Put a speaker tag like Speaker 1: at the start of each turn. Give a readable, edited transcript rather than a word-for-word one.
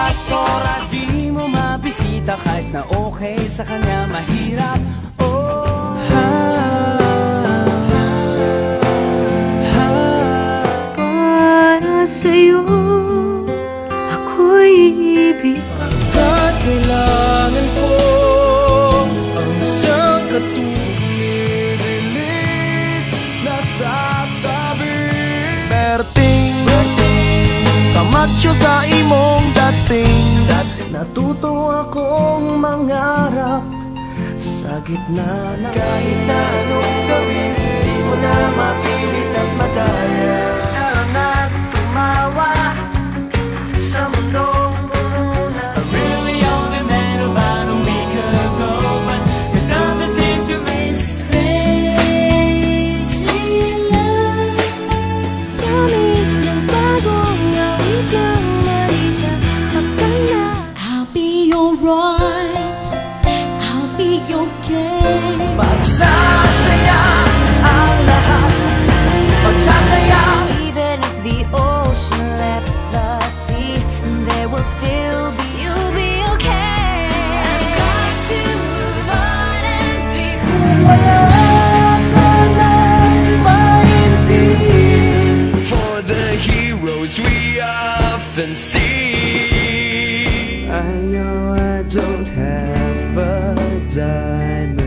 Speaker 1: oras-oras di mo mabisita kahit na okay sa kanya mahirap. Oh,
Speaker 2: para sa'yo ako'y ibig.
Speaker 1: Hanggat kailangan ko ang isang katulilis na sasabi. Berting, kamatyo sa imong dating. Natuto akong mangarap sa gitna na kahit na anong gawin, di mo na mapilit at madaya. Alam na tumawa sa mundong puno. I really only met about a week ago, but it doesn't seem to me.
Speaker 2: This crazy love, tamis ng bagong awit ng mali siya akala. I'll be alright, I'll be okay.
Speaker 1: Pagsasaya ang lahat, pagsasaya.
Speaker 3: Even if the ocean left the sea, there will still be.
Speaker 2: You'll be okay. I've got to move on and be
Speaker 1: Wala ka nang maintindihan. For the heroes we often see, I know I don't have a dime.